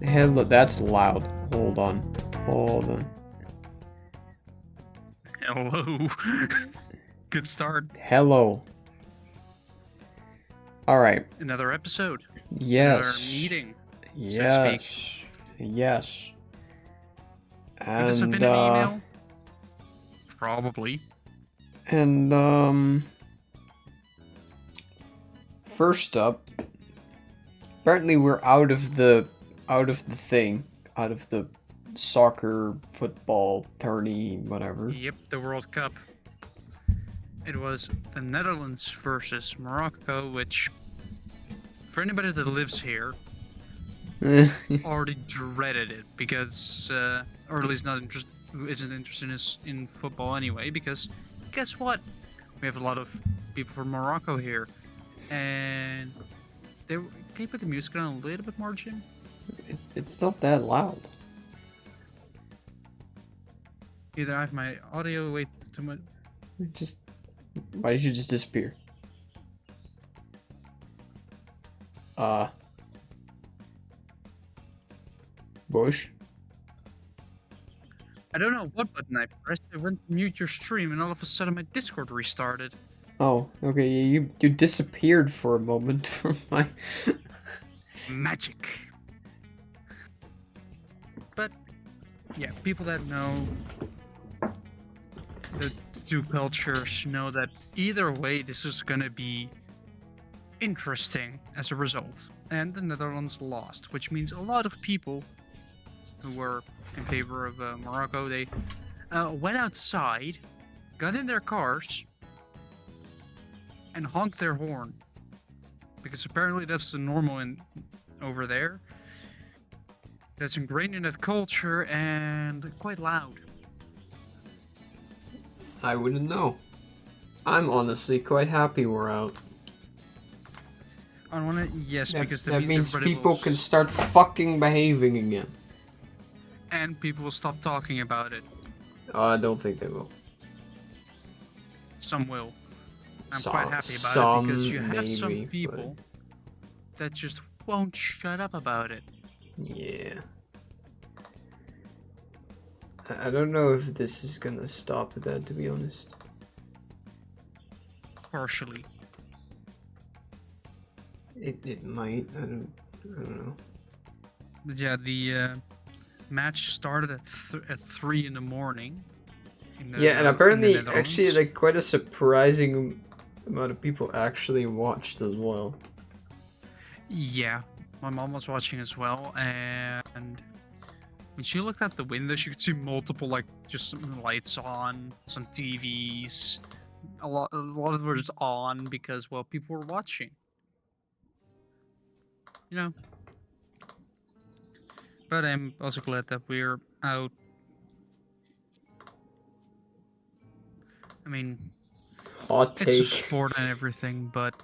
Hello, that's loud. Hold on. Hold on. Hello. Good start. Hello. Alright. Another episode. Another Yes. meeting, so to speak. Yes. Yes. Could this have been an email? Probably. And, first up, apparently we're out of the soccer, football, tourney, whatever. Yep, the World Cup. It was the Netherlands versus Morocco, which, for anybody that lives here, already dreaded it because, or at least isn't interested in football anyway. Because guess what? We have a lot of people from Morocco here, and can you put the music on a little bit more, Jim? It's not that loud. Either I have my audio way too much. Why did you just disappear? Bush? I don't know what button I pressed. I went to mute your stream, and all of a sudden my Discord restarted. Oh, okay, you disappeared for a moment from my... Magic. But, yeah, people that know the two cultures know that either way this is gonna be interesting as a result. And the Netherlands lost, which means a lot of people who were in favor of Morocco, they went outside, got in their cars, and honked their horn. Because apparently that's the normal over there. That's ingrained in that culture and quite loud. I wouldn't know. I'm honestly quite happy we're out. Yes, because that means people can start fucking behaving again. And people will stop talking about it. I don't think they will. Some will. I'm quite happy about it because you have some people that just won't shut up about it. Yeah. I don't know if this is gonna stop that, to be honest. Partially. It might. I don't know. But yeah, the match started at 3 in the morning. Yeah, and apparently, actually, like quite a surprising amount of people actually watched as well. Yeah, my mom was watching as well, and when she looked out the window, she could see multiple, like, just some lights on, some TVs. A lot of them were just on because, well, people were watching. You know. But I'm also glad that we're out. I mean, hot take. It's a sport and everything, but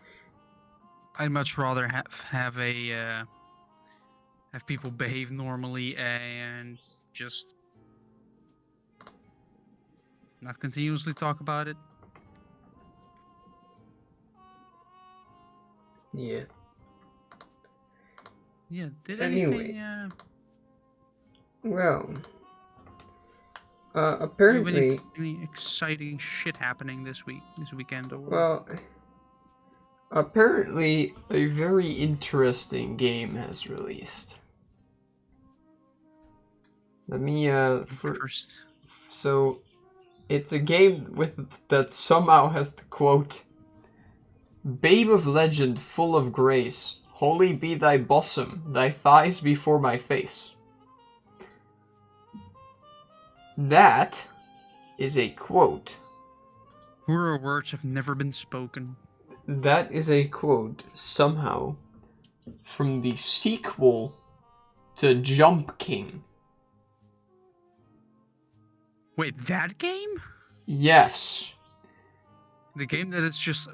I'd much rather have people behave normally and just not continuously talk about it. Yeah. Yeah. Did anyway. anything? Well. Apparently. Any exciting shit happening this weekend? Or... Well. Apparently, a very interesting game has released. Let me first. So, it's a game that somehow has the quote, "Babe of legend, full of grace, holy be thy bosom, thy thighs before my face." That is a quote. Truer words have never been spoken. That is a quote, somehow, from the sequel to Jump King. Wait, that game? Yes. The game that is just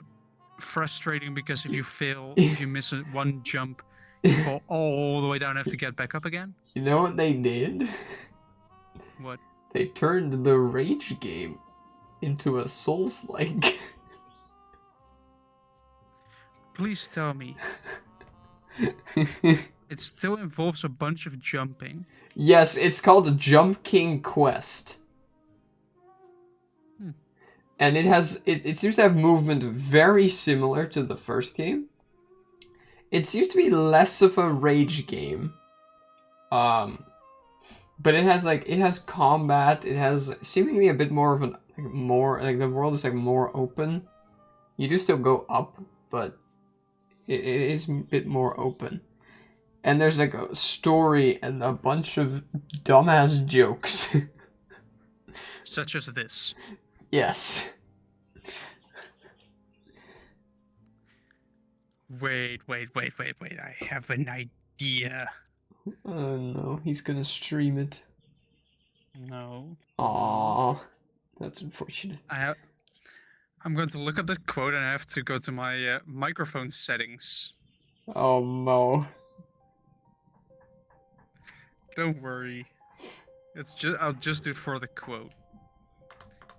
frustrating because if you miss one jump, you fall all the way down and have to get back up again? You know what they did? What? They turned the Rage game into a Souls-like. Please tell me It still involves a bunch of jumping. Yes, it's called the Jump King Quest. And it seems to have movement very similar to the first game. It seems to be less of a rage game. But it has combat, it has seemingly a bit more of the world is like more open. You do still go up, but it is a bit more open. And there's like a story and a bunch of dumbass jokes. Such as this. Yes. Wait. I have an idea. Oh no, he's gonna stream it. No. Aww. That's unfortunate. I'm going to look up that quote and I have to go to my microphone settings. Oh no. Don't worry. I'll just do it for the quote.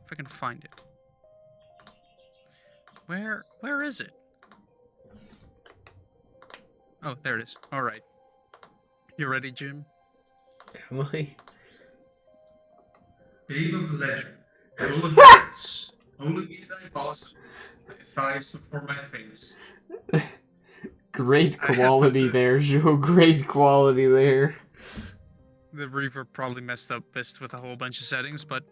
If I can find it. Where is it? Oh, there it is. Alright. You ready, Jim? Am I? Babe of legend, full of grace, only be thy boss, thy thighs before my face. Great quality there, Joe. Great quality there. The reverb probably messed up this with a whole bunch of settings, but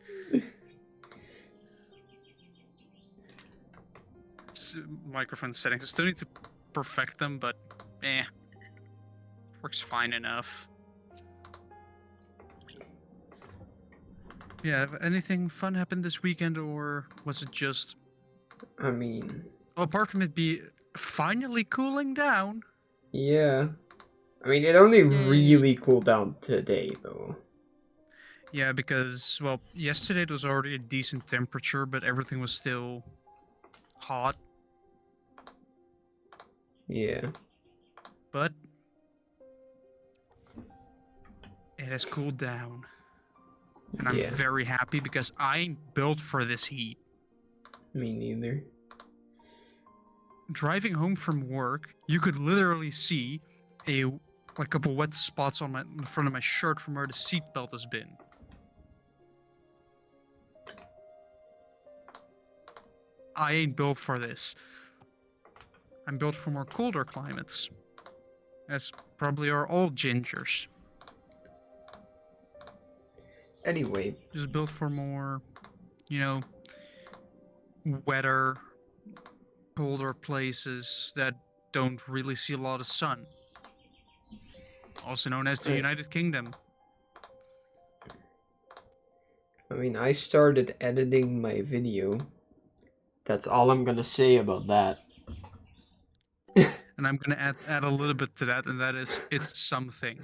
microphone settings. I still need to perfect them, but works fine enough. Yeah, anything fun happened this weekend, or was it just... I mean... apart from it be finally cooling down. Yeah. I mean, it only really cooled down today, though. Yeah, because, well, yesterday it was already a decent temperature, but everything was still hot. Yeah. But it has cooled down. And I'm very happy because I ain't built for this heat. Me neither. Driving home from work, you could literally see a couple wet spots on the front of my shirt from where the seatbelt has been. I ain't built for this. I'm built for more colder climates. As probably are all gingers. Anyway. Just built for more, wetter, colder places that don't really see a lot of sun. Also known as the United Kingdom. I mean, I started editing my video. That's all I'm gonna say about that. And I'm gonna add a little bit to that, and that is, it's something.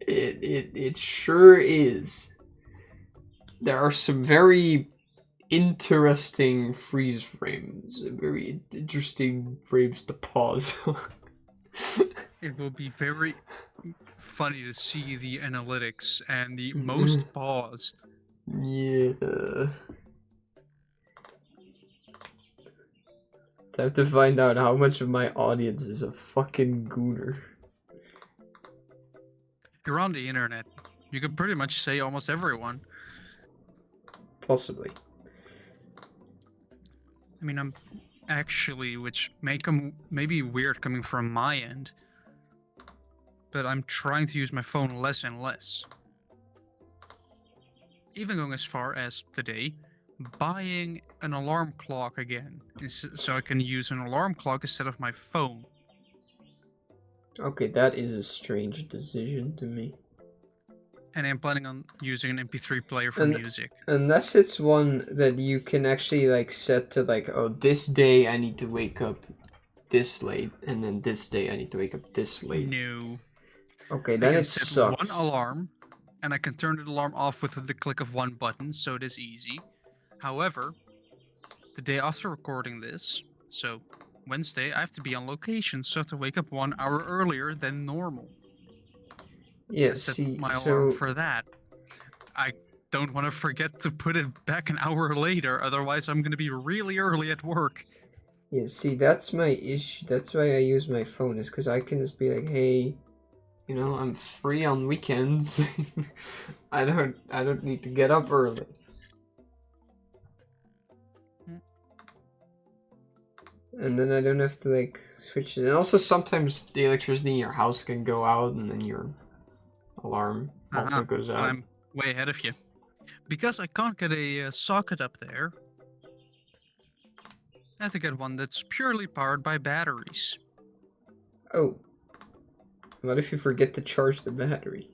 It sure is. There are some very interesting freeze frames, very interesting frames to pause. It will be very funny to see the analytics and the most paused. Yeah. I have to find out how much of my audience is a fucking gooner. You're on the internet. You could pretty much say almost everyone. Possibly. I mean, I'm actually, which may be weird coming from my end, but I'm trying to use my phone less and less. Even going as far as today, buying an alarm clock again, so I can use an alarm clock instead of my phone. Okay, that is a strange decision to me. And I'm planning on using an MP3 player for music. Unless it's one that you can actually set to oh, this day I need to wake up this late, and then this day I need to wake up this late. No. Okay, then it sucks. One alarm, and I can turn the alarm off with the click of one button, so it is easy. However, the day after recording this, so Wednesday, I have to be on location, so I have to wake up 1 hour earlier than normal. Yeah, I set my alarm for that. I don't want to forget to put it back an hour later, otherwise I'm going to be really early at work. Yeah, see, that's my issue. That's why I use my phone, is because I can just be like, hey, you know, I'm free on weekends. I don't need to get up early. And then I don't have to like switch it. And also sometimes the electricity in your house can go out and then your alarm also goes out. I'm way ahead of you. Because I can't get a socket up there, I have to get one that's purely powered by batteries. Oh. What if you forget to charge the battery?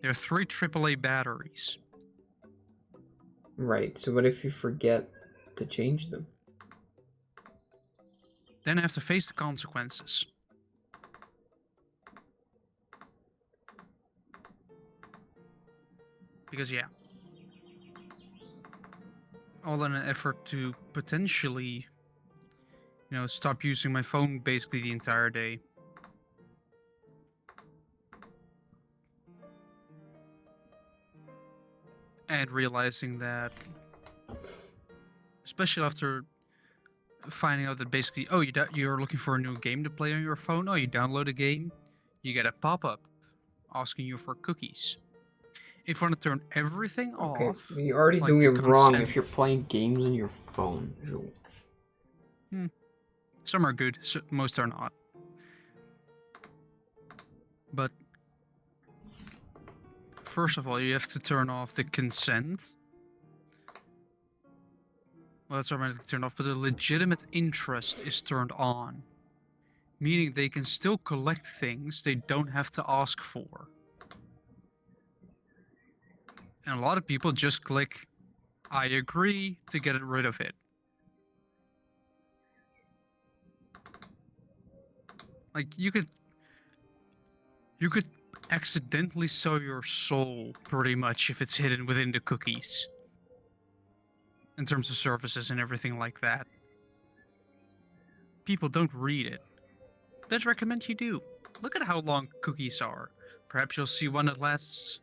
There are 3 AAA batteries. Right, so what if you forget to change them? Then I have to face the consequences. Because yeah, all in an effort to potentially, stop using my phone basically the entire day. And realizing that, especially after finding out that basically, oh, you're looking for a new game to play on your phone. Oh, you download a game, you get a pop-up asking you for cookies. If you want to turn everything Okay, off, you're already like doing the it wrong if consent, you're playing games on your phone. some are good, most are not. But first of all, you have to turn off the consent. Well, that's automatically turned off, but the legitimate interest is turned on. Meaning they can still collect things they don't have to ask for. And a lot of people just click, I agree, to get rid of it. Like, you could accidentally sell your soul, pretty much, if it's hidden within the cookies. In terms of services and everything like that. People don't read it. I'd recommend you do. Look at how long cookies are. Perhaps you'll see one that lasts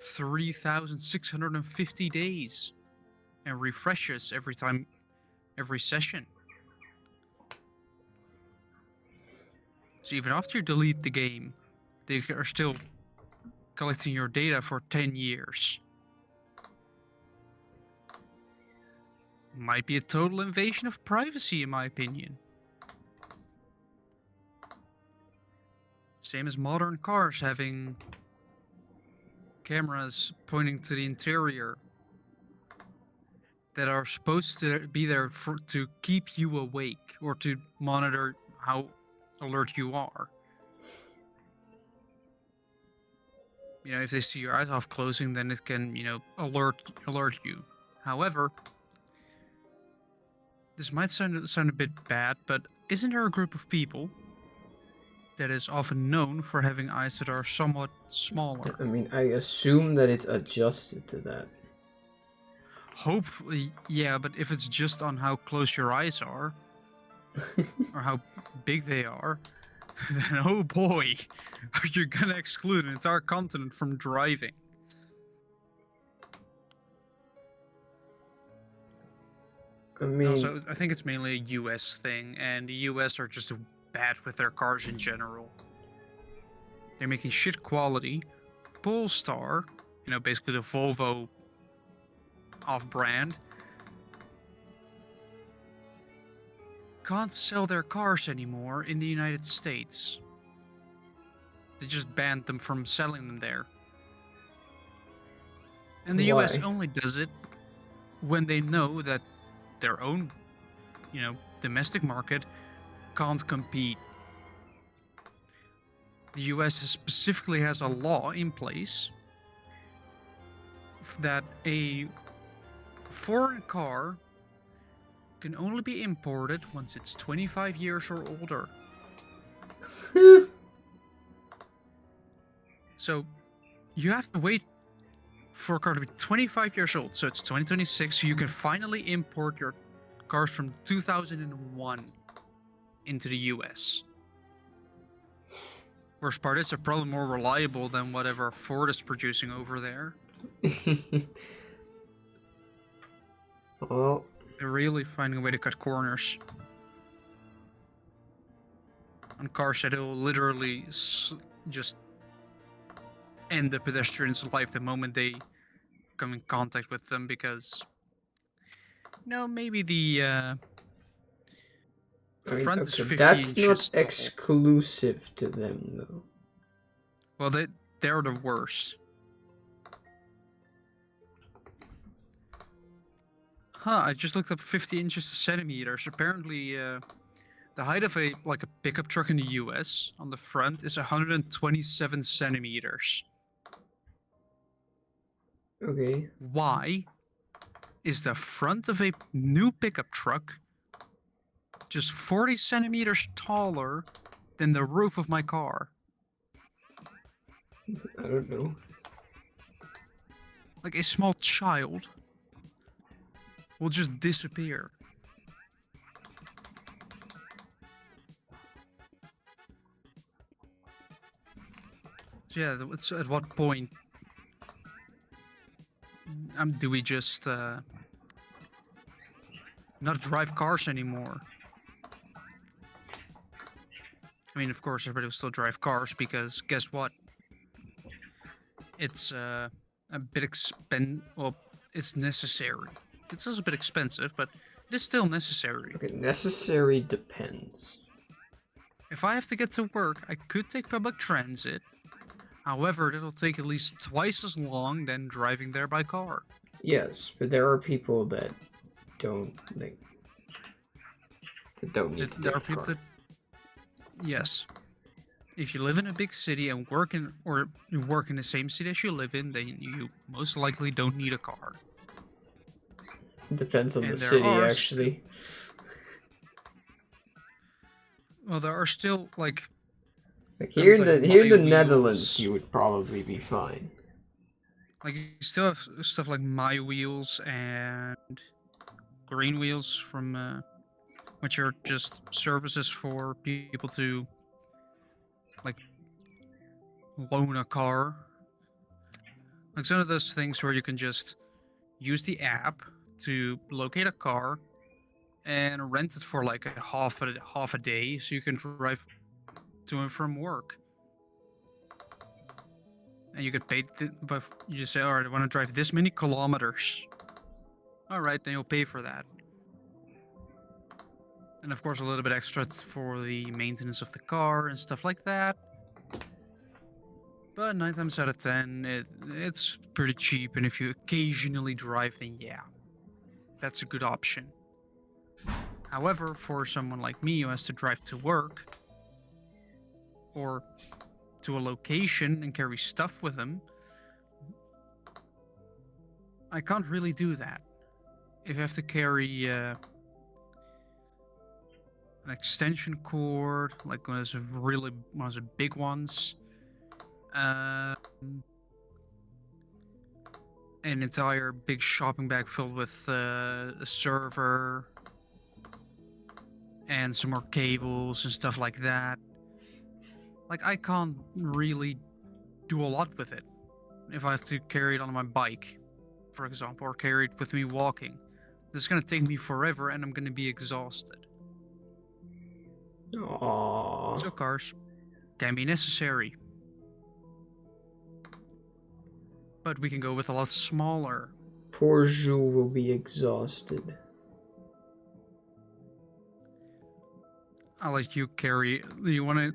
3,650 days and refreshes every session. So even after you delete the game, they are still collecting your data for 10 years. Might be a total invasion of privacy, in my opinion. Same as modern cars having cameras pointing to the interior that are supposed to be there to keep you awake or to monitor how alert you are. If they see your eyes half closing, then it can, alert you. However, this might sound a bit bad, but isn't there a group of people that is often known for having eyes that are somewhat smaller? I mean, I assume that it's adjusted to that. Hopefully, yeah, but if it's just on how close your eyes are, or how big they are, then oh boy, you're gonna exclude an entire continent from driving. I mean, Also, I think it's mainly a US thing, and the US are just bad with their cars in general. They're making shit quality. Polestar, basically the Volvo off-brand, can't sell their cars anymore in the United States. They just banned them from selling them there. And the US only does it when they know that their own, domestic market can't compete. The US specifically has a law in place that a foreign car can only be imported once it's 25 years or older. So you have to wait for a car to be 25 years old. So it's 2026, so you can finally import your cars from 2001 into the US. Worst part is they're probably more reliable than whatever Ford is producing over there. Well, They're really finding a way to cut corners on cars that will literally just end the pedestrian's life the moment they come in contact with them, because maybe the I mean, front is okay, 50 that's not inches tall. exclusive to them, though. Well, they're the worst. I just looked up 50 inches to centimeters. Apparently, the height of a pickup truck in the US on the front is 127 centimeters. Okay. Why is the front of a new pickup truck just 40 centimeters taller than the roof of my car? I don't know. Like a small child will just disappear. So yeah, it's at what point do we just not drive cars anymore? I mean, of course, everybody will still drive cars because guess what? It's a bit well, it's necessary. It's also a bit expensive, but it is still necessary. Okay, necessary depends. If I have to get to work, I could take public transit. However, it'll take at least twice as long than driving there by car. Yes, but there are people that don't need to There are take a people car. that, yes, if you live in a big city and work in the same city as you live in, then you most likely don't need a car. Depends on the And there city, are actually. well, there are still Like here in the My Netherlands, Wheels. you would probably be fine. Like you still have stuff like My Wheels and Green Wheels from which are just services for people to like loan a car. Like some of those things where you can just use the app to locate a car and rent it for like half a day, so you can drive to and from work. And you get paid, but you just say, all right, I want to drive this many kilometers. All right, then you'll pay for that. And of course, a little bit extra for the maintenance of the car and stuff like that. But 9 times out of 10, it's pretty cheap. And if you occasionally drive, then yeah, that's a good option. However, for someone like me who has to drive to work or to a location and carry stuff with them, I can't really do that. If I have to carry an extension cord, like one of the big ones, an entire big shopping bag filled with a server and some more cables and stuff like that. Like, I can't really do a lot with it. If I have to carry it on my bike, for example, or carry it with me walking, this is going to take me forever and I'm going to be exhausted. Aww. So cars can be necessary. But we can go with a lot smaller. Poor Jules will be exhausted. I'll let you carry. Do you want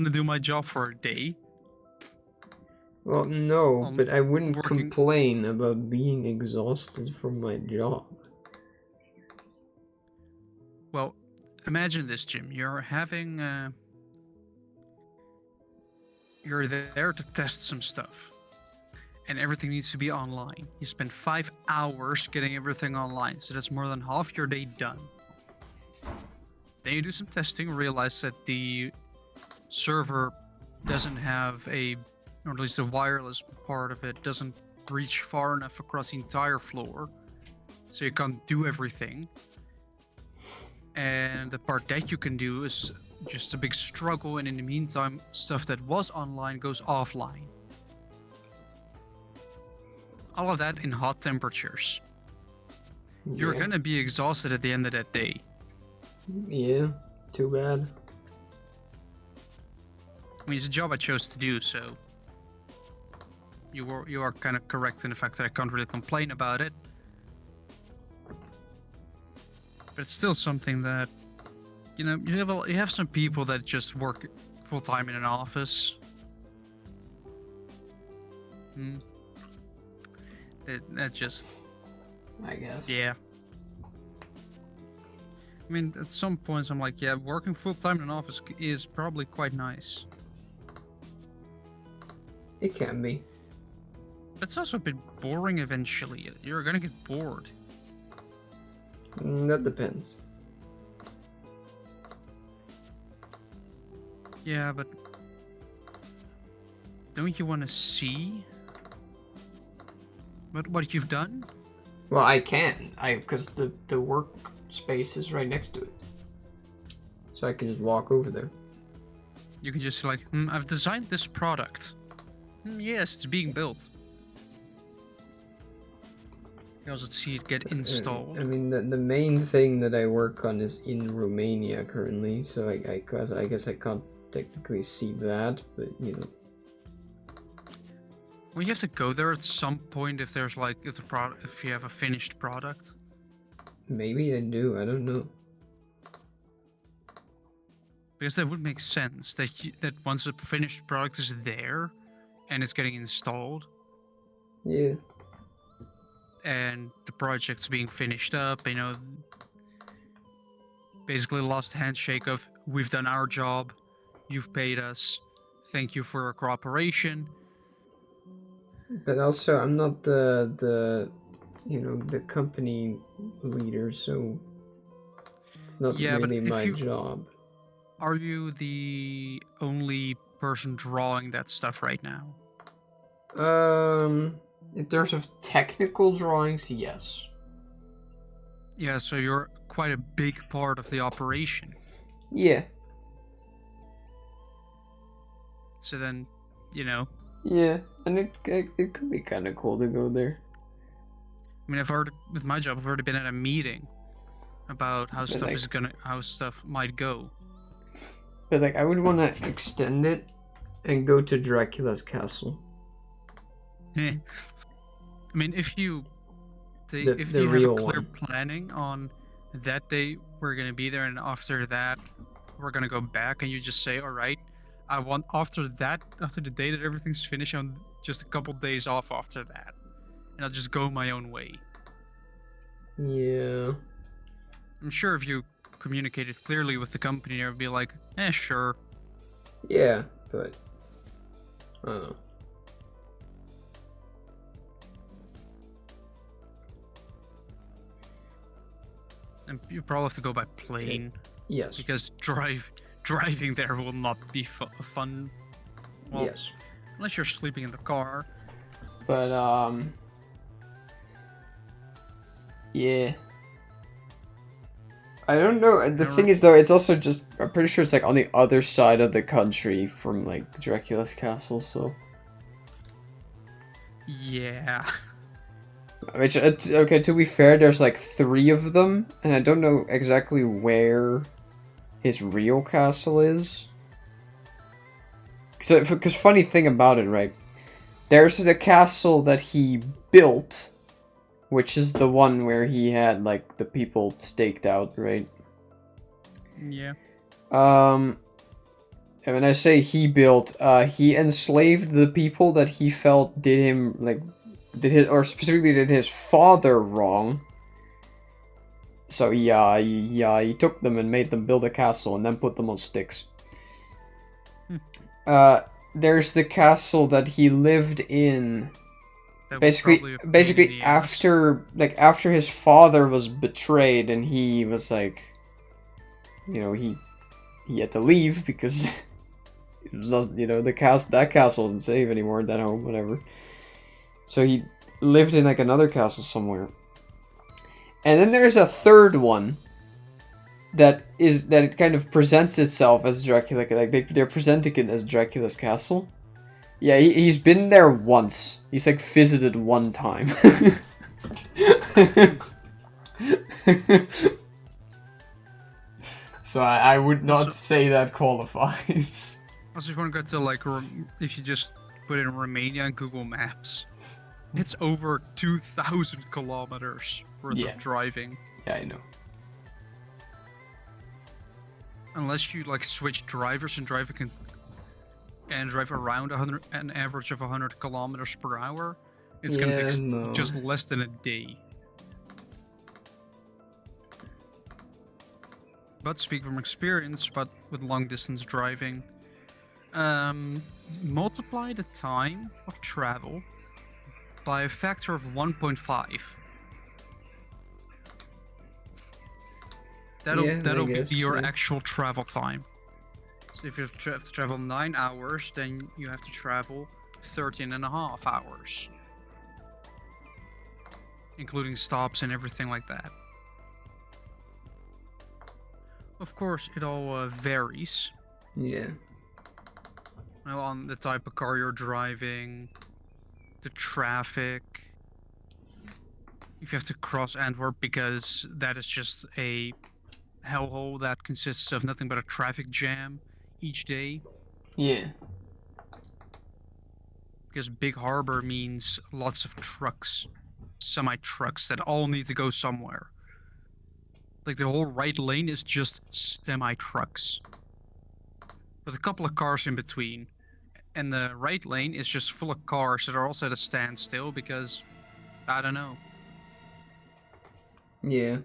to do my job for a day? Well, no, but I wouldn't working- complain about being exhausted from my job. Well, imagine this, Jim. You're having. You're there to test some stuff, and everything needs to be online. You spend 5 hours getting everything online, so that's more than half your day done. Then you do some testing, realize that the server doesn't have or at least the wireless part of it doesn't reach far enough across the entire floor, so you can't do everything. And the part that you can do is just a big struggle, and in the meantime, stuff that was online goes offline. All of that in hot temperatures. You're Yeah. gonna be exhausted at the end of that day. Yeah. Too bad. I mean, it's a job I chose to do, so you are kind of correct in the fact that I can't really complain about it. But it's still something that, you know, you have some people that just work full time in an office. That just, I guess. yeah. I mean, at some points I'm like, yeah, working full time in an office is probably quite nice. It can be. It's also a bit boring eventually. You're gonna get bored. That depends. Yeah, but don't you want to see what you've done? Well, I can. Because the workspace is right next to it. So I can just walk over there. You can just like, I've designed this product. Yes, it's being built. You also see it get installed. I mean, the main thing that I work on is in Romania currently, so I guess I can't technically see that, but you know. Well, you have to go there at some point if there's like if you have a finished product. Maybe I do. I don't know. Because that would make sense that that once the finished product is there, and it's getting installed. Yeah. And the project's being finished up, you know. Basically, the last handshake of we've done our job, you've paid us, thank you for your cooperation. But also, I'm not the you know, the company leader, so it's not really my job. Are you the only person drawing that stuff right now? In terms of technical drawings, yes. Yeah, so you're quite a big part of the operation. Yeah. So then, you know. Yeah, and it could be kind of cool to go there. I mean, with my job, I've already been at a meeting about how how stuff might go. But like, I would want to extend it and go to Dracula's castle. I mean, if you The have real a clear one. planning on that day we're gonna be there, and after that we're gonna go back, and you just say, all right, I want after the day that everything's finished, on just a couple days off after that, and I'll just go my own way. Yeah. I'm sure if you communicated clearly with the company, they would be like, sure. Yeah, but I don't know. And you probably have to go by plane. Yes. Because driving there will not be fun. Well, yes. Unless you're sleeping in the car. But yeah. I don't know. The thing is, though, it's also just, I'm pretty sure it's like on the other side of the country from like Dracula's castle, so. Yeah. Which, okay, to be fair, there's like 3 of them, and I don't know exactly where his real castle is. Because funny thing about it, right? There's the castle that he built, which is the one where he had like the people staked out, right? Yeah. And when I say he built, he enslaved the people that he felt did him like. Specifically did his father wrong. So yeah, he took them and made them build a castle and then put them on sticks. There's the castle that he lived in. Basically after his father was betrayed and he was like, you know, he had to leave because it was, you know, that castle wasn't safe anymore, that home, whatever. So he lived in like another castle somewhere. And then there's a third one that it kind of presents itself as Dracula. Like they're presenting it as Dracula's castle. Yeah, he's been there once. He's like visited one time. So I would not Also- say that qualifies. Also, if you want to go to like, if you just put in Romania on Google Maps, it's over 2,000 kilometers worth Yeah. of driving. Yeah, I know. Unless you like switch drivers and drive around an average of 100 kilometers per hour, it's gonna Yeah, take no. just less than a day. But speak from experience, but with long distance driving, multiply the time of travel by a factor of 1.5. That'll be your actual travel time. So if you have to travel 9 hours, then you have to travel 13.5 hours, including stops and everything like that. Of course, it all varies. Yeah. Well, on the type of car you're driving, the traffic. If you have to cross Antwerp, because that is just a hellhole that consists of nothing but a traffic jam each day. Yeah. Because Big Harbor means lots of trucks, semi-trucks that all need to go somewhere. Like the whole right lane is just semi-trucks, with a couple of cars in between. And the right lane is just full of cars that are also at a standstill because, I don't know. Yeah.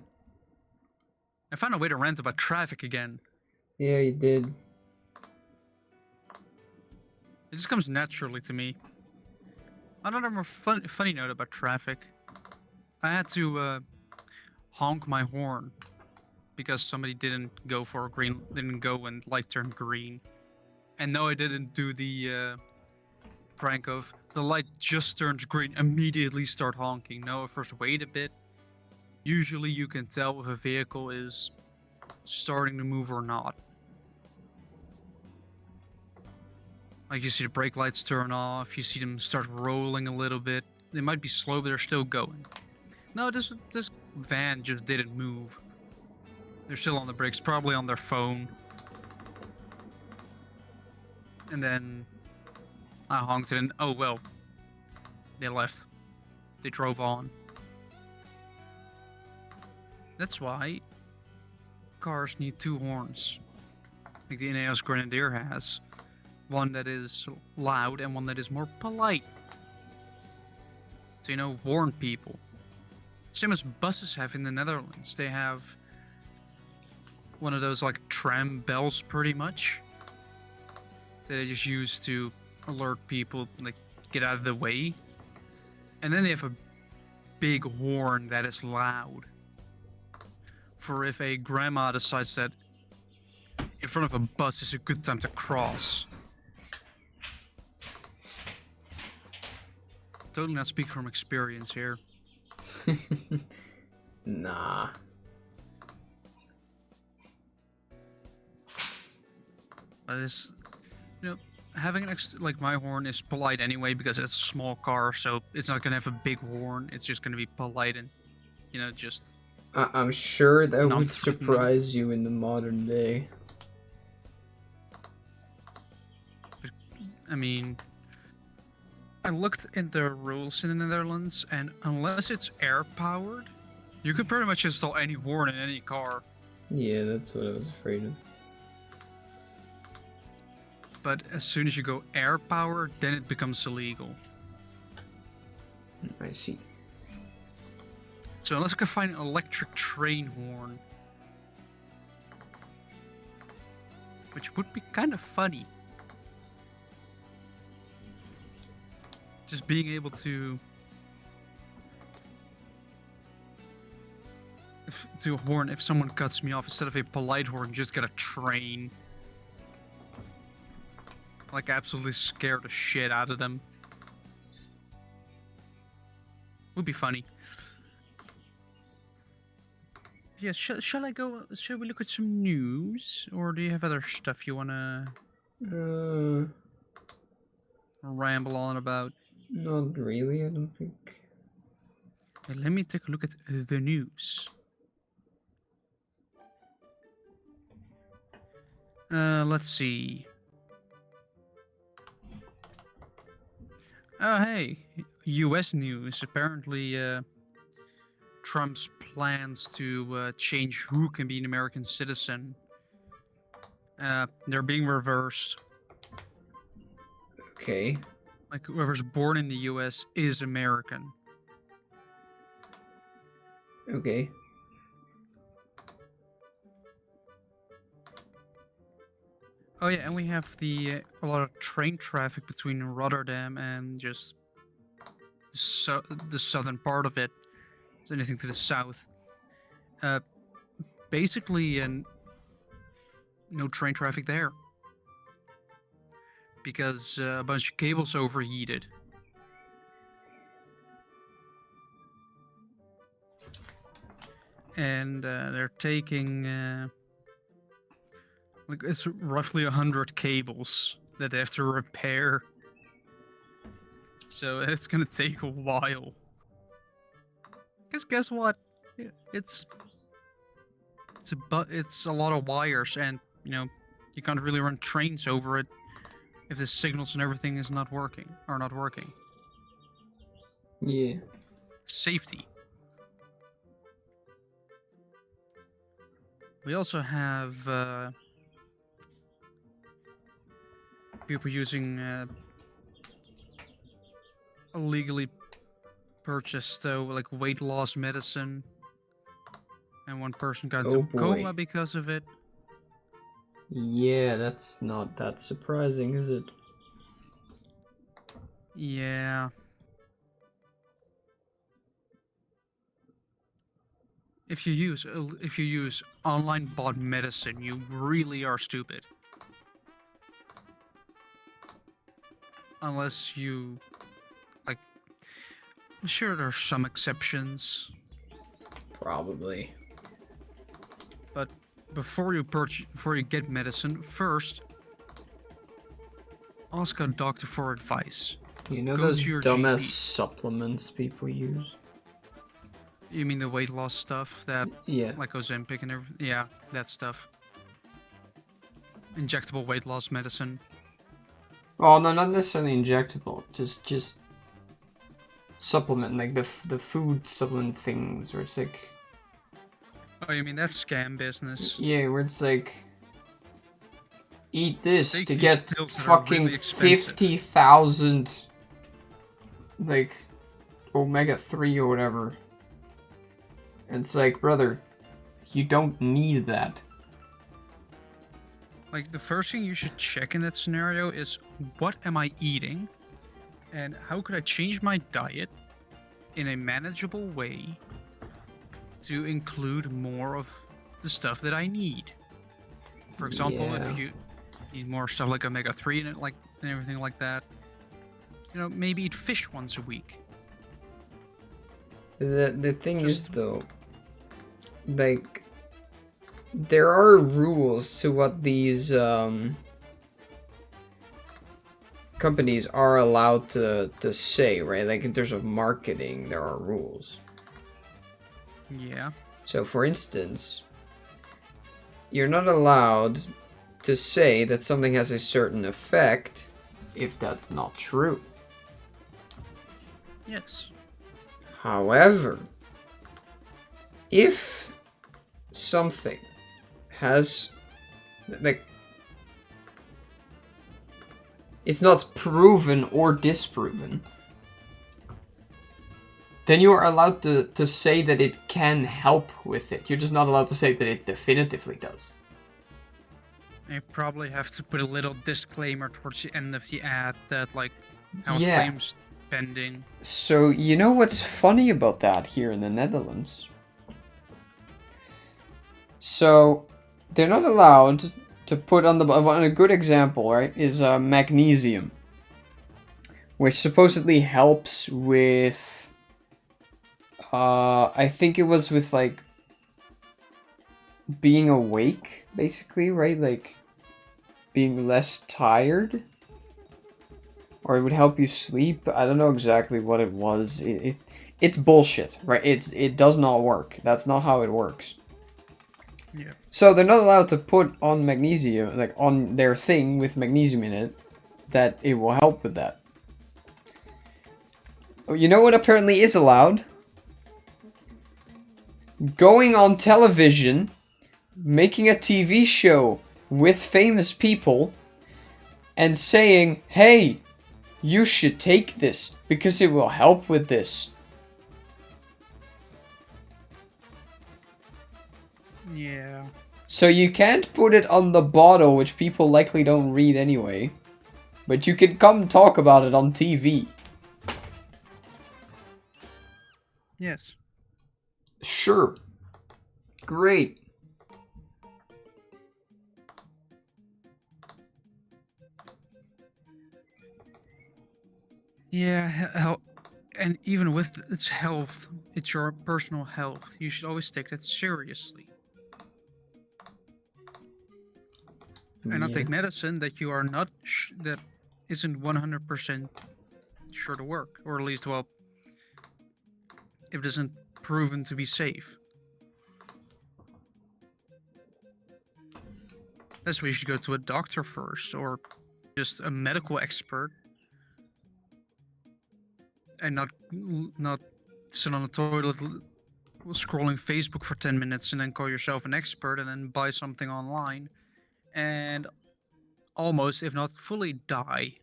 I found a way to rant about traffic again. Yeah, you did. It just comes naturally to me. Another more funny note about traffic. I had to honk my horn because somebody didn't go when light turned green. And no, I didn't do the prank of the light just turns green, immediately start honking. No, I first wait a bit. Usually you can tell if a vehicle is starting to move or not. Like you see the brake lights turn off, you see them start rolling a little bit. They might be slow, but they're still going. No, this van just didn't move. They're still on the brakes, probably on their phone. And then I honked it and oh well. They left. They drove on. That's why cars need two horns. Like the Ineos Grenadier has. One that is loud and one that is more polite. So, warn people. Same as buses have in the Netherlands. They have one of those like tram bells pretty much. That they just use to alert people, like, get out of the way. And then they have a big horn that is loud. For if a grandma decides that in front of a bus is a good time to cross. Totally not speaking from experience here. Nah. But it's, having like my horn is polite anyway because it's a small car, so it's not gonna have a big horn. It's just gonna be polite and, just. I'm sure that would Non-threatening. surprise you in the modern day. I mean, I looked in the rules in the Netherlands, and unless it's air-powered, you could pretty much install any horn in any car. Yeah, that's what I was afraid of. But as soon as you go air-powered, then it becomes illegal. I see. So unless I can find an electric train horn, which would be kind of funny. Just being able to horn if someone cuts me off instead of a polite horn, just get a train. Like absolutely scare the shit out of them. Would be funny. Yeah, shall I go? Shall we look at some news, or do you have other stuff you wanna ramble on about? Not really, I don't think. Let me take a look at the news. Let's see. Oh, hey, U.S. news. Apparently, Trump's plans to change who can be an American citizen. They're being reversed. Okay. Like whoever's born in the U.S. is American. Okay. Oh yeah, and we have a lot of train traffic between Rotterdam and just the southern part of it. So anything to the south. Basically, and no train traffic there because a bunch of cables overheated. And they're taking like it's roughly 100 cables that they have to repair. So it's gonna take a while. Cause guess what? It's it's a lot of wires, and you can't really run trains over it if the signals and everything is not working. Yeah. Safety. We also have people using illegally purchased like weight loss medicine, and one person got into a coma because of it. Yeah, that's not that surprising, is it? Yeah. If you use online bot medicine, you really are stupid. Unless you like, I'm sure there's some exceptions. Probably. But before you get medicine, first ask a doctor for advice. You know Go those to your dumbass GP. supplements people use? You mean the weight loss stuff that, Yeah. like Ozempic and everything? Yeah, that stuff. Injectable weight loss medicine. Oh no, not necessarily injectable. Just supplement, like the food supplement things, where it's like. Oh, you mean that scam business? Yeah, where it's like. Eat this Take to these get pills that are fucking really expensive. 50,000 like omega-3 or whatever. And it's like, brother, you don't need that. Like, the first thing you should check in that scenario is, what am I eating? And how could I change my diet in a manageable way to include more of the stuff that I need? For example, Yeah. if you need more stuff like omega-3 and everything like that, maybe eat fish once a week. The thing is, though, like, there are rules to what these companies are allowed to say, right? Like, in terms of marketing, there are rules. Yeah. So, for instance, you're not allowed to say that something has a certain effect if that's not true. Yes. However, if something has, like, it's not proven or disproven, then you are allowed to say that it can help with it. You're just not allowed to say that it definitively does. You probably have to put a little disclaimer towards the end of the ad that, like, health Yeah. claims pending. So, you know what's funny about that here in the Netherlands? So, they're not allowed to put on a good example, right, is magnesium, which supposedly helps with, I think it was with, like, being awake, basically, right? Like, being less tired. Or it would help you sleep. I don't know exactly what it was. It's bullshit, right? It does not work. That's not how it works. Yeah. So they're not allowed to put on magnesium, like on their thing with magnesium in it, that it will help with that. Oh, you know what apparently is allowed? Going on television, making a TV show with famous people, and saying, hey, you should take this because it will help with this. Yeah. So you can't put it on the bottle, which people likely don't read anyway. But you can come talk about it on TV. Yes. Sure. Great. Yeah, and even with its health, it's your personal health. You should always take that seriously. And not Yeah. take medicine that you are not that isn't 100% sure to work, or at least, well, if it isn't proven to be safe. That's why you should go to a doctor first, or just a medical expert, and not sit on the toilet scrolling Facebook for 10 minutes and then call yourself an expert and then buy something online and almost, if not fully, die.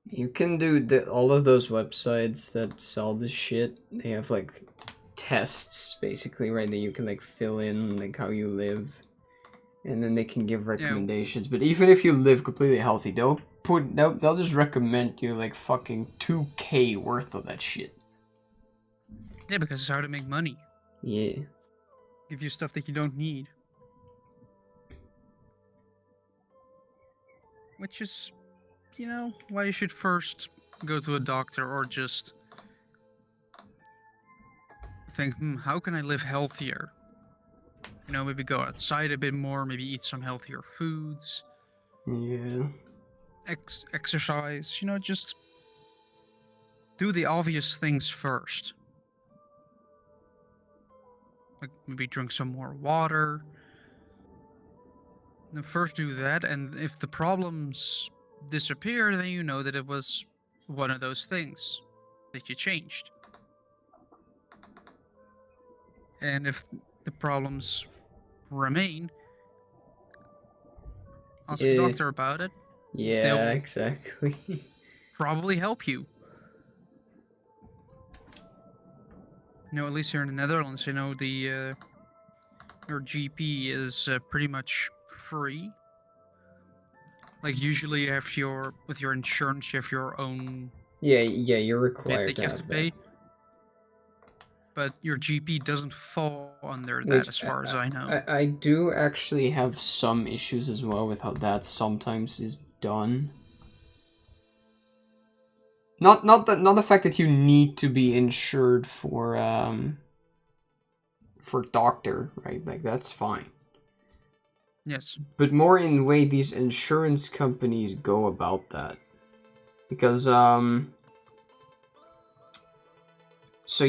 You can do all of those websites that sell this shit. They have like tests basically, right? That you can like fill in like how you live, and then they can give recommendations. But even if you live completely healthy, they'll just recommend you like fucking 2K worth of that shit. Yeah, because it's how to make money. Yeah. Give you stuff that you don't need. Which is, why you should first go to a doctor or just think, how can I live healthier? Maybe go outside a bit more, maybe eat some healthier foods. Yeah. Exercise, just do the obvious things first. Like maybe drink some more water. Then first do that, and if the problems disappear, then you know that it was one of those things that you changed. And if the problems remain, ask the doctor about it. Yeah, They'll exactly. probably help you. At least here in the Netherlands, the your GP is pretty much free. Like usually, you have with your insurance, you have your own Yeah, you're bit required that you have to pay. But your GP doesn't fall under that, as far as I know. I do actually have some issues as well with how that sometimes is done. Not the fact that you need to be insured for doctor, right? Like that's fine. Yes. But more in the way these insurance companies go about that. Because so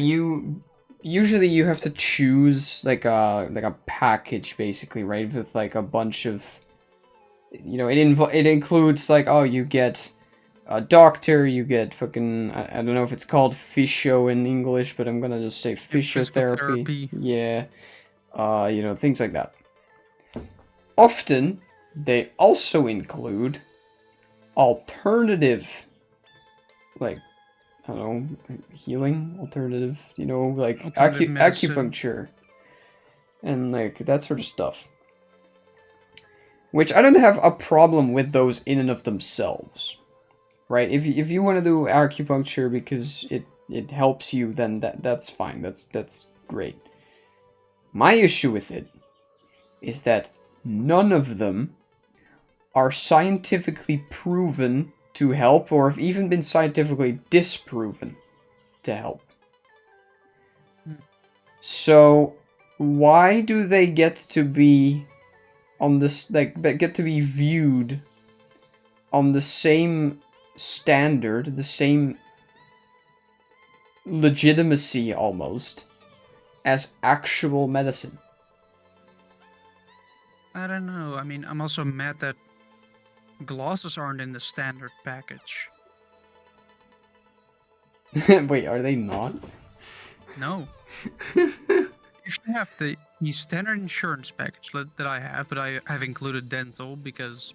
usually you have to choose like a package basically, right? With like a bunch of it includes like, oh, you get a doctor, you get fucking I don't know if it's called physio in English, but I'm gonna just say physiotherapy. Yeah. Things like that. Often they also include alternative, like, I don't know, healing alternative, like acupuncture and like that sort of stuff. Which I don't have a problem with those in and of themselves, right? If you want to do acupuncture because it helps you, then that's fine. That's great. My issue with it is that none of them are scientifically proven to help, or have even been scientifically disproven to help. So why do they get to be on this, like, get to be viewed on the same standard, the same legitimacy almost as actual medicine? I don't know. I mean, I'm also mad that glasses aren't in the standard package. Wait, are they not? No. You should have the standard insurance package that I have, but I have included dental because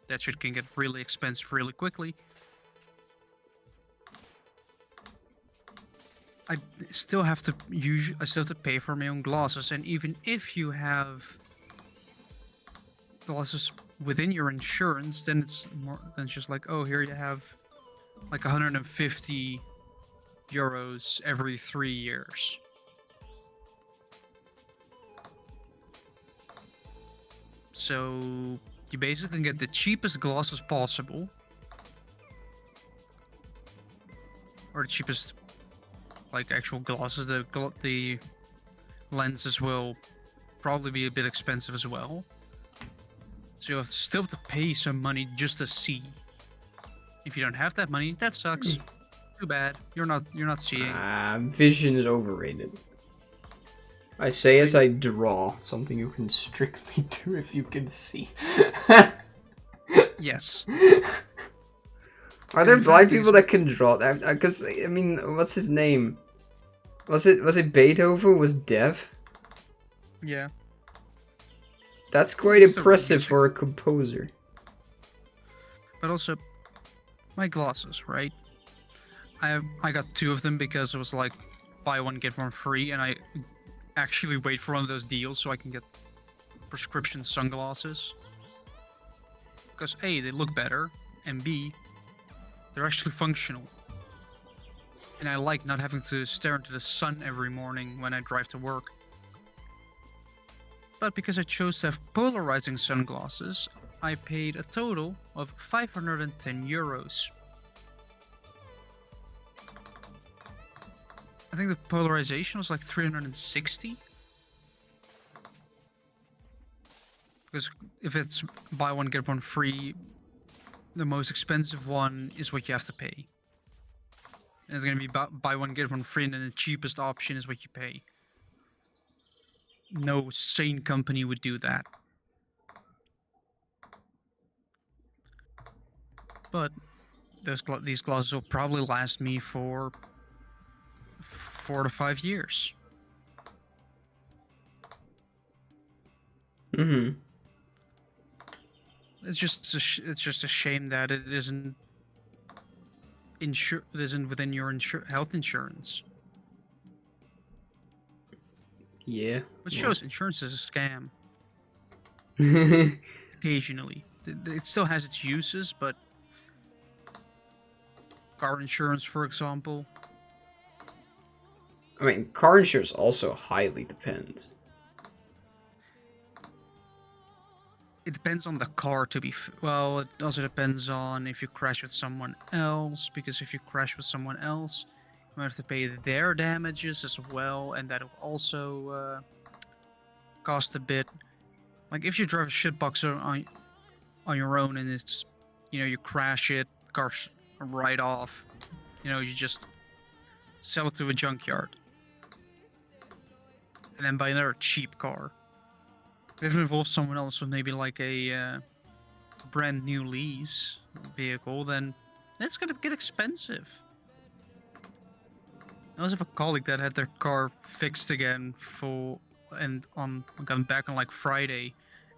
that shit can get really expensive really quickly. I still have to pay for my own glasses, and even if you have glasses within your insurance, then it's more than just like, oh, here you have like 150 euros every 3 years. So you basically get the cheapest glasses possible, or the cheapest like actual glasses. The lenses will probably be a bit expensive as well. So you still have to pay some money just to see. If you don't have that money, that sucks. Too bad. You're not seeing. Vision is overrated. I say as I draw, something you can strictly do if you can see. Yes. Are there blind people that can draw? Because I mean, what's his name? Was it Beethoven was deaf? Yeah. That's quite impressive for a composer. But also, my glasses, right? I got 2 of them because it was like buy one get one free, and I actually wait for one of those deals so I can get prescription sunglasses. Because A, they look better, and B, they're actually functional. And I like not having to stare into the sun every morning when I drive to work. But because I chose to have polarizing sunglasses, I paid a total of 510 euros. I think the polarization was like 360. Because if it's buy one get one free, the most expensive one is what you have to pay. And it's going to be buy one get one free, and then the cheapest option is what you pay. No sane company would do that. But these glasses will probably last me for 4 to 5 years. Mm-hmm. It's just a shame that it isn't within your health insurance. Yeah. Which shows insurance is a scam. Occasionally. It still has its uses, but car insurance, for example. I mean, car insurance also highly depends. It depends on the car, well, it also depends on if you crash with someone else, because if you crash with someone else, you have to pay their damages as well, and that will also cost a bit. Like if you drive a shitbox on your own and it's, you crash it, car's right off, you just sell it to a junkyard and then buy another cheap car. If it involves someone else with maybe like a brand new lease vehicle, then it's gonna get expensive. I also have a colleague that had their car fixed again got back on like Friday,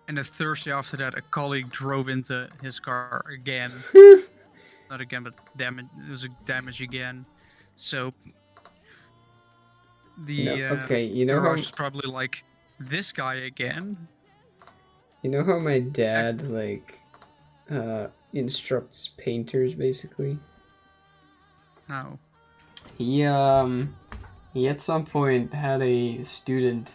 and the Thursday after that, a colleague drove into his car again. Not again, but damage. It was a damage again. So the garage is probably like, this guy again. You know how my dad instructs painters basically? How? He at some point had a student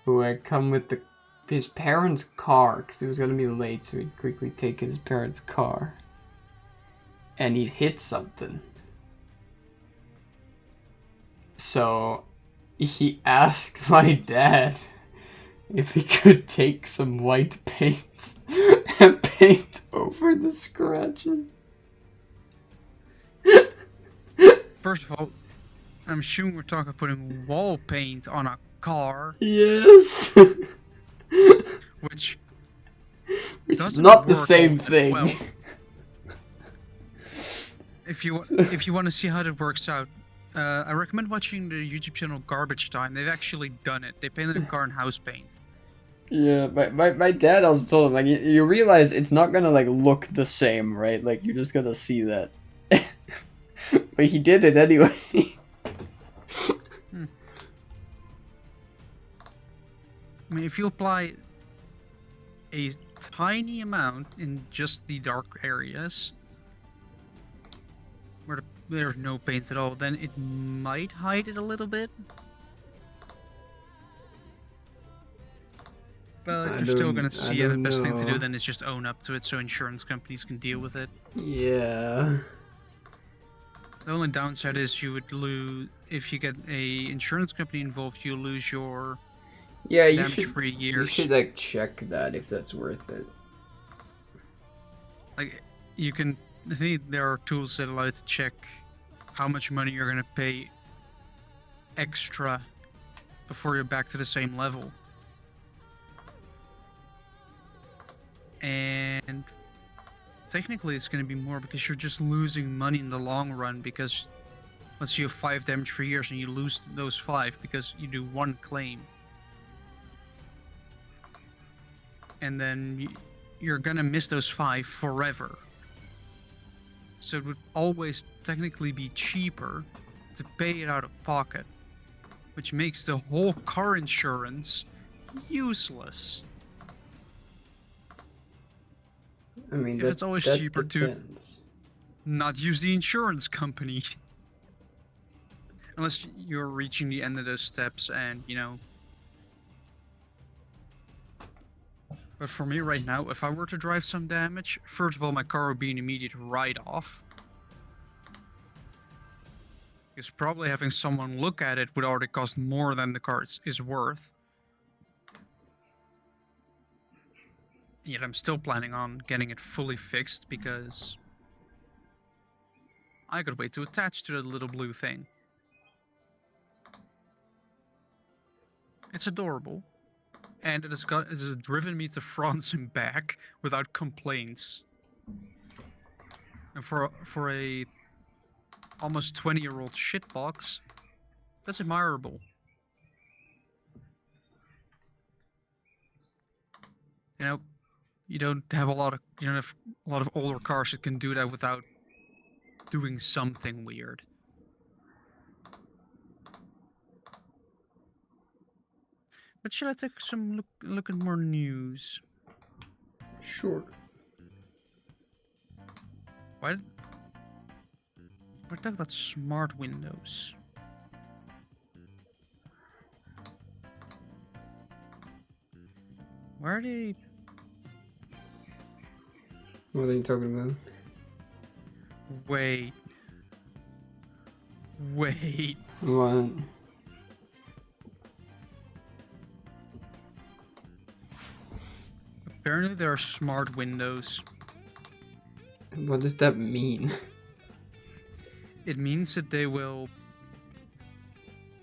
who had come with his parents' car because he was gonna be late, so he'd quickly take his parents' car, and he'd hit something. So he asked my dad if he could take some white paint and paint over the scratches. First of all, I'm assuming we're talking putting wall paint on a car. Yes. which Which is doesn't not the work same all that thing. well. If you want to see how that works out, I recommend watching the YouTube channel Garbage Time. They've actually done it. They painted a car in house paint. Yeah, my dad also told him, like, you realize it's not gonna, like, look the same, right? Like, you're just gonna see that. But he did it anyway. I mean, if you apply a tiny amount in just the dark areas, where there's no paint at all, then it might hide it a little bit. But you're still gonna see it. The best thing to do then is just own up to it so insurance companies can deal with it. Yeah. The only downside is you would lose, if you get a insurance company involved, you lose your Yeah, damage-free years. You should, like, check that if that's worth it. Like, you can, I think there are tools that allow you to check how much money you're gonna pay extra before you're back to the same level. And technically it's going to be more because you're just losing money in the long run, because let's say you have 5 damage for years and you lose those 5 because you do 1 claim. And then you're going to miss those 5 forever. So it would always technically be cheaper to pay it out of pocket, which makes the whole car insurance useless. I mean, if it's always cheaper to not use the insurance company. Unless you're reaching the end of those steps and, you know. But for me right now, if I were to drive some damage, first of all, my car would be an immediate write-off. Because probably having someone look at it would already cost more than the car is worth. Yet I'm still planning on getting it fully fixed because I could wait to attach to the little blue thing. It's adorable, and it has driven me to France and back without complaints. And for a almost 20-year-old shitbox, that's admirable. You know, you don't have a lot of older cars that can do that without doing something weird. But should I take some look at more news? Sure. We're talking about smart windows. Where are they? What are you talking about? Wait. What? Apparently there are smart windows. What does that mean? It means that they will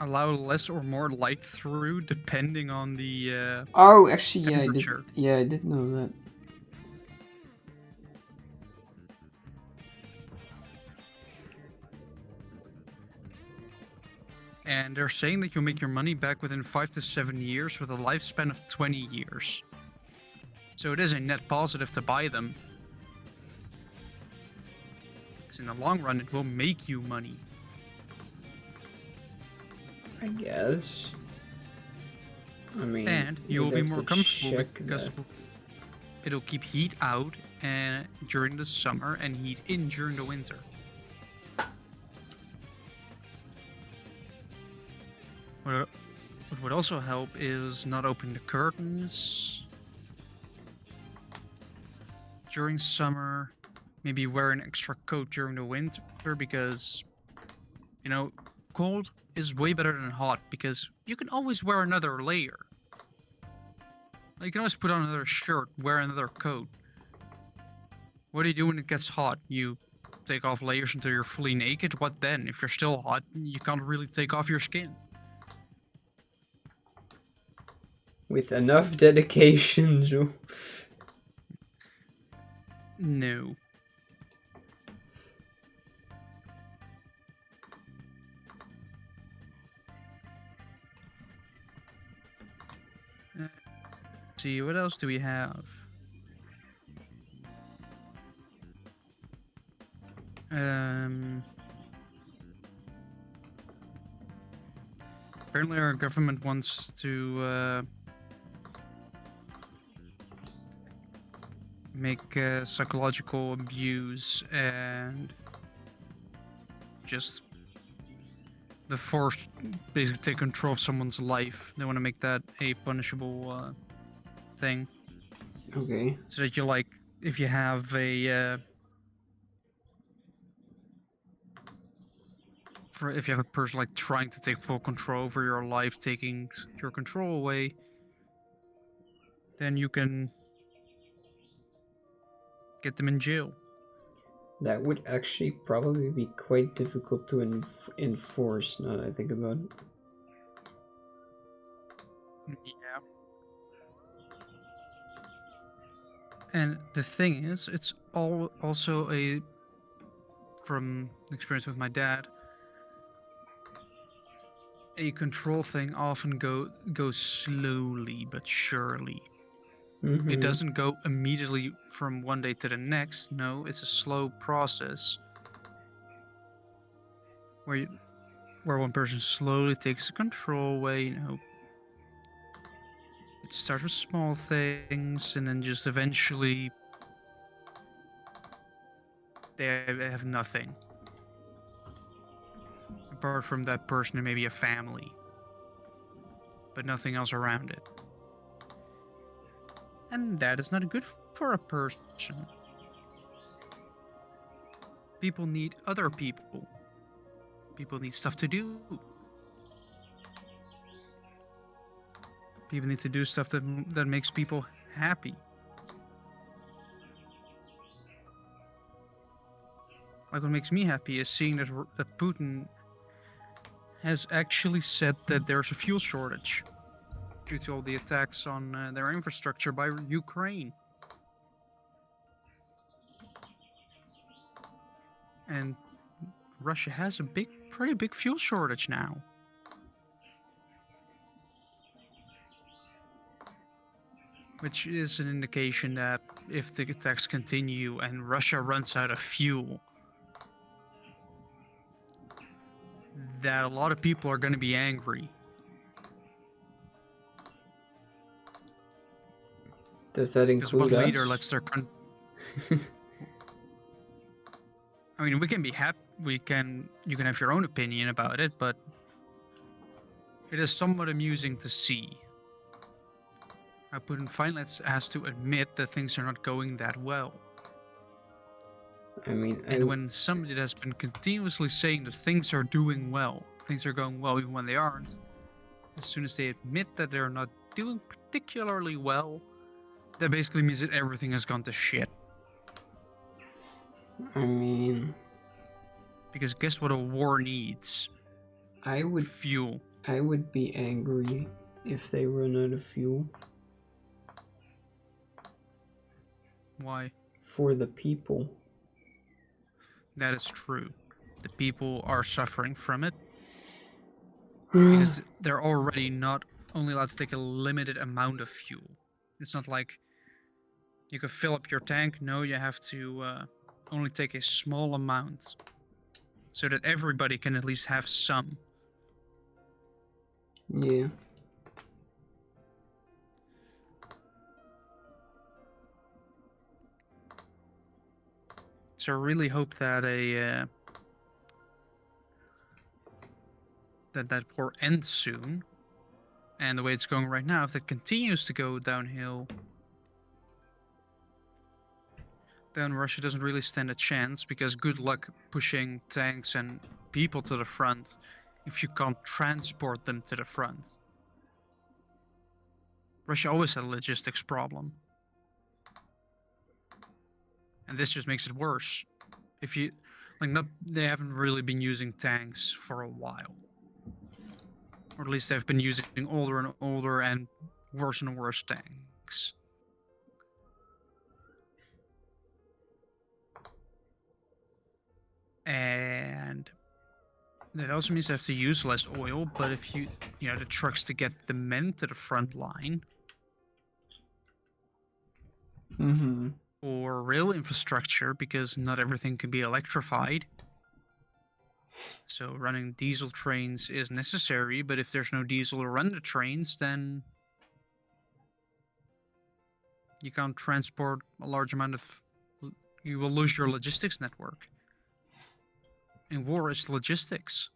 allow less or more light through depending on the oh, actually, temperature. Yeah, I did know that. And they're saying that you'll make your money back within 5 to 7 years with a lifespan of 20 years. So it is a net positive to buy them. Because in the long run, it will make you money. I guess. I mean, and you'll be more comfortable because that. it'll keep heat out and during the summer and heat in during the winter. What would also help is not opening the curtains during summer. Maybe wear an extra coat during the winter because, you know, cold is way better than hot because you can always wear another layer. You can always put on another shirt, wear another coat. What do you do when it gets hot? You take off layers until you're fully naked? What then? If you're still hot, you can't really take off your skin. With enough dedication, Joe. No. See, what else do we have? Apparently our government wants to make psychological abuse and just the force basically take control of someone's life. They want to make that a punishable thing. Okay. So that you like, if you have a if you have a person like trying to take full control over your life, taking your control away, then you can get them in jail. That would actually probably be quite difficult to enforce, now that I think about it. Yeah. And the thing is, it's also from experience with my dad, a control thing often goes slowly but surely. It doesn't go immediately from one day to the next. No, it's a slow process where one person slowly takes the control away. It starts with small things, and then just eventually they have nothing apart from that person and maybe a family, but nothing else around it. And that is not good for a person. People need other people. People need stuff to do. People need to do stuff that makes people happy. Like, what makes me happy is seeing that Putin has actually said that there's a fuel shortage due to all the attacks on their infrastructure by Ukraine. And Russia has a pretty big fuel shortage now. Which is an indication that if the attacks continue and Russia runs out of fuel, that a lot of people are going to be angry. Does that include because what us? leader lets their I mean, we can be happy. You can have your own opinion about it, but it is somewhat amusing to see how Putin finally has to admit that things are not going that well. I mean, and when somebody has been continuously saying that things are doing well, things are going well even when they aren't, as soon as they admit that they're not doing particularly well, that basically means that everything has gone to shit. I mean, because guess what a war needs? Fuel. I would be angry if they run out of fuel. Why? For the people. That is true. The people are suffering from it because they're already not only allowed to take a limited amount of fuel. It's not like you can fill up your tank. No, you have to only take a small amount so that everybody can at least have some. Yeah. So I really hope that that war ends soon. And the way it's going right now, if it continues to go downhill, then Russia doesn't really stand a chance, because good luck pushing tanks and people to the front if you can't transport them to the front. Russia always had a logistics problem. And this just makes it worse. If you they haven't really been using tanks for a while. Or at least they've been using older and older and worse and worse tanks. And that also means they have to use less oil, but if you know, the trucks to get the men to the front line, or rail infrastructure, because not everything can be electrified. So running diesel trains is necessary, but if there's no diesel to run the trains, then you can't transport a large amount of... You will lose your logistics network. And war is logistics.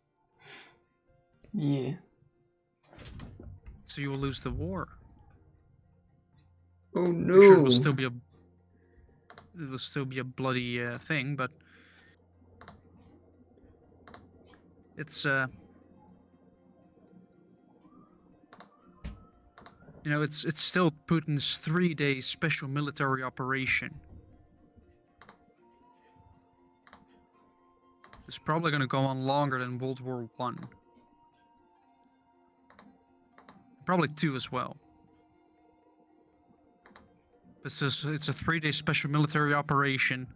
Yeah. So you will lose the war. Oh no. I'm sure it will still be a bloody thing, but it's you know, it's still Putin's 3-day special military operation. It's probably going to go on longer than World War I. Probably 2 as well. But it's a 3-day special military operation.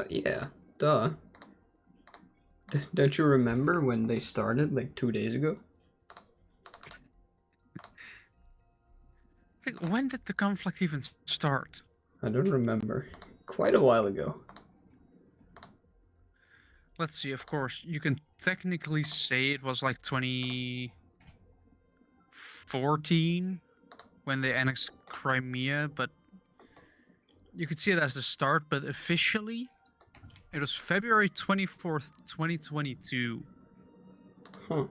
Yeah, duh. Don't you remember when they started, like 2 days ago? I think, when did the conflict even start? I don't remember. Quite a while ago. Let's see, of course, you can technically say it was like 2014 when they annexed Crimea, but you could see it as the start, but officially it was February 24th, 2022. Huh.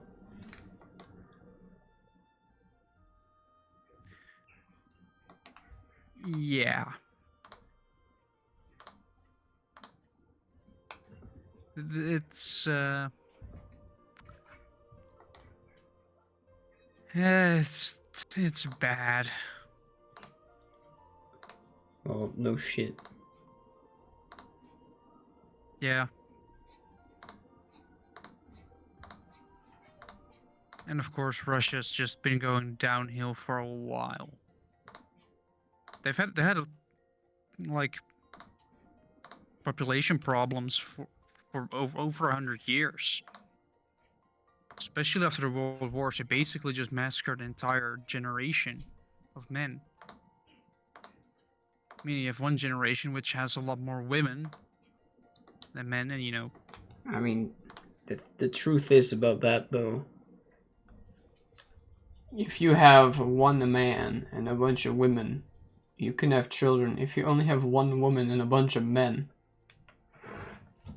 Yeah. It's it's bad. Oh, no shit. Yeah. And of course, Russia's just been going downhill for a while. They had like population problems for over 100 years. Especially after the World Wars, they basically just massacred an entire generation of men. Meaning you have one generation which has a lot more women than men, and you know... I mean, the truth is about that, though. If you have one man and a bunch of women, you can have children. If you only have one woman and a bunch of men,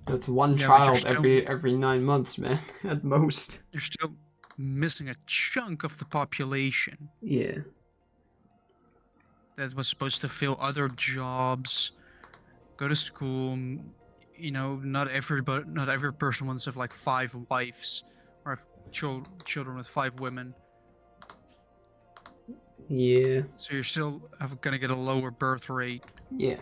that's one child every 9 months, man, at most. You're still missing a chunk of the population. Yeah. That was supposed to fill other jobs, go to school. You know, not every person wants to have like 5 wives or have children with 5 women. Yeah. So you're still gonna get a lower birth rate. Yeah.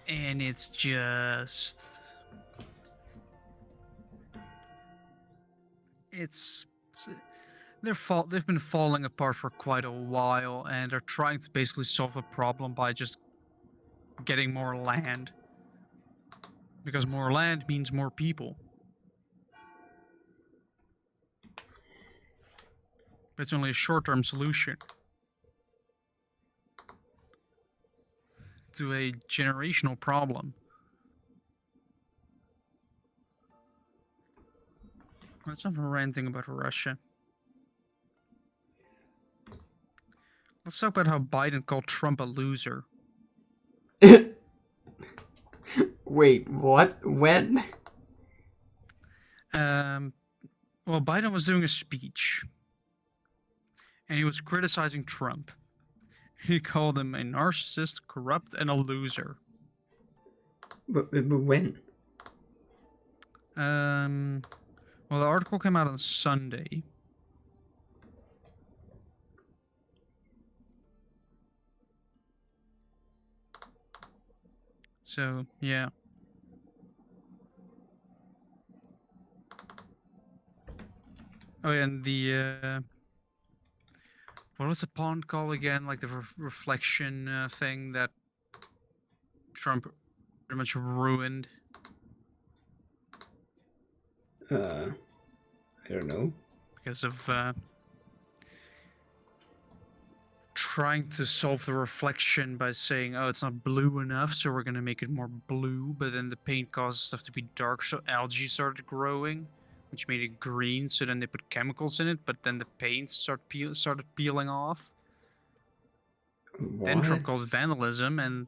And it's just... They've been falling apart for quite a while, and they're trying to basically solve a problem by just getting more land. Because more land means more people. But it's only a short-term solution to a generational problem. Let's not ranting about Russia. Let's talk about how Biden called Trump a loser. Wait, what? When? Well, Biden was doing a speech, and he was criticizing Trump. He called him a narcissist, corrupt, and a loser. But when? Well, the article came out on Sunday. So, yeah. Oh, yeah, and the what was the pond called again? Like the reflection thing that Trump pretty much ruined. I don't know. Because of trying to solve the reflection by saying, oh, it's not blue enough, so we're going to make it more blue. But then the paint causes stuff to be dark, so algae started growing, which made it green. So then they put chemicals in it, but then the paint started peeling off. Then Trump What? called it vandalism, and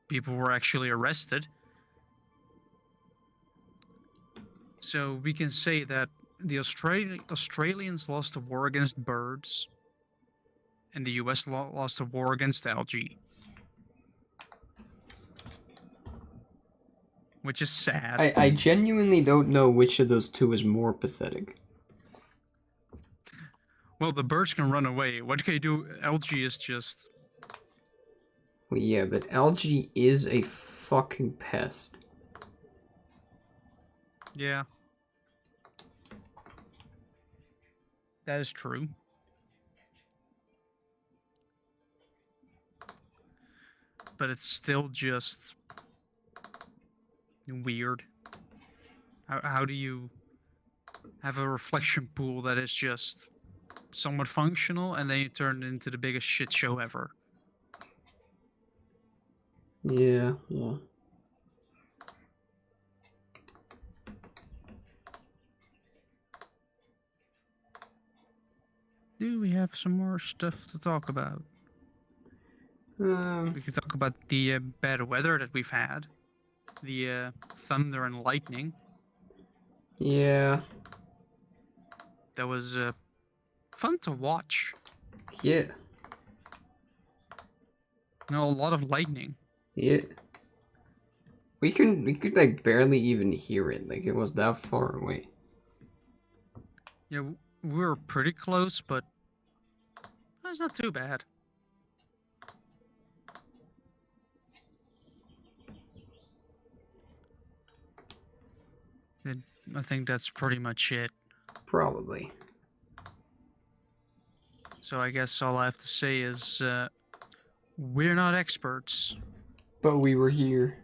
people were actually arrested. So we can say that the Australians lost a war against birds, and the US lost a war against algae. Which is sad. I genuinely don't know which of those two is more pathetic. Well, the birds can run away. What can you do? Algae is just... Well, yeah, but algae is a fucking pest. Yeah. That is true. But it's still just... weird. How do you have a reflection pool that is just somewhat functional and then you turn it into the biggest shit show ever? Yeah, well. Do we have some more stuff to talk about? We could talk about the bad weather that we've had. The thunder and lightning. Yeah. That was fun to watch. Yeah. You know, a lot of lightning. Yeah. We could like barely even hear it. Like it was that far away. Yeah, we were pretty close, but it's not too bad. I think that's pretty much it. Probably. So I guess all I have to say is we're not experts. But we were here.